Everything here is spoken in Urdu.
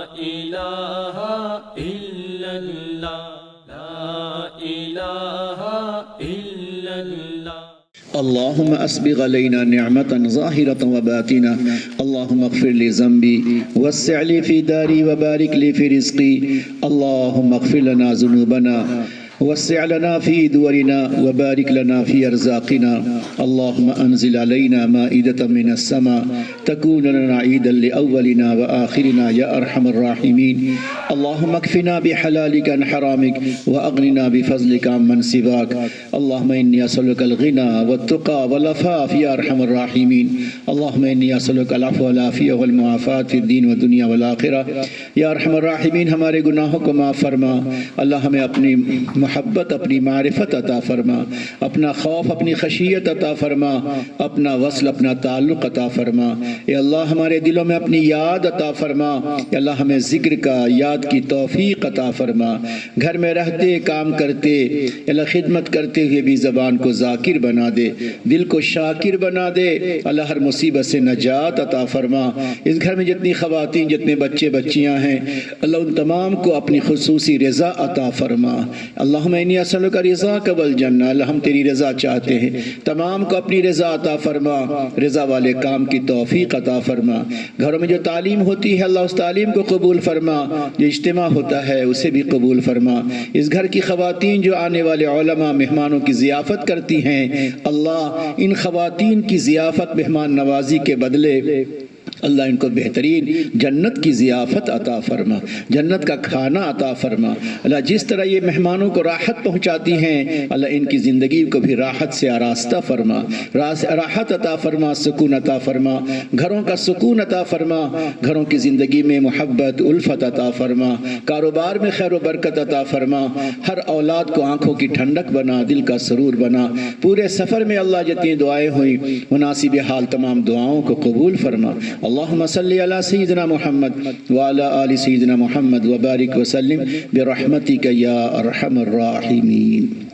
الہ الا اللہ لا الہ الا اللہ اللهم أسبغ علينا نعمة ظاهرة وباطنة اللهم اغفر لي ذنبي وسع لي في داري وبارك لي في رزقي اللهم اغفر لنا ذنوبنا وسع لنا في دورنا وبارك لنا في أرزاقنا اللهم أنزل علينا مائدة من السماء تكون لنا عيدا لأولنا وآخرنا يا أرحم الراحمين اللهم اكفنا بحلالك عن حرامك وأغننا بفضلك عمن سواك اللهم إني أسألك الغنى والتقى والعفاف يا أرحم الراحمين اللهم إني أسألك العفو والعافية والمعافاة في الدين والدنيا والآخرة يا أرحم الراحمين ہمارے گناہوں کو معاف فرما اللہ ہمیں اپنی محبت اپنی معرفت عطا فرما اپنا خوف اپنی خشیت عطا فرما اپنا وصل اپنا تعلق عطا فرما اے اللہ ہمارے دلوں میں اپنی یاد عطا فرما اے اللہ ہمیں ذکر کا یاد کی توفیق عطا فرما گھر میں رہتے کام کرتے اے اللہ خدمت کرتے ہوئے بھی زبان کو ذاکر بنا دے دل کو شاکر بنا دے اللہ ہر مصیبت سے نجات عطا فرما اس گھر میں جتنی خواتین جتنے بچے بچیاں ہیں اللہ ان تمام کو اپنی خصوصی رضا عطا فرما اللہم انی اسألک رضاک والجنہ اللہ ہم تیری رضا چاہتے ہیں تمام کو اپنی رضا عطا فرما رضا والے کام کی توفیق عطا فرما گھروں میں جو تعلیم ہوتی ہے اللہ اس تعلیم کو قبول فرما جو اجتماع ہوتا ہے اسے بھی قبول فرما اس گھر کی خواتین جو آنے والے علماء مہمانوں کی ضیافت کرتی ہیں اللہ ان خواتین کی ضیافت مہمان نوازی کے بدلے اللہ ان کو بہترین جنت کی ضیافت عطا فرما جنت کا کھانا عطا فرما اللہ جس طرح یہ مہمانوں کو راحت پہنچاتی ہیں اللہ ان کی زندگی کو بھی راحت سے آراستہ فرما راحت عطا فرما سکون عطا فرما گھروں کا سکون عطا فرما گھروں کی زندگی میں محبت الفت عطا فرما کاروبار میں خیر و برکت عطا فرما ہر اولاد کو آنکھوں کی ٹھنڈک بنا دل کا سرور بنا پورے سفر میں اللہ جتنی دعائیں ہوئیں مناسب حال تمام دعاؤں کو قبول فرما اللهم صل على سيدنا محمد وعلى آل سيدنا محمد وبارك وسلم برحمتك يا أرحم الراحمين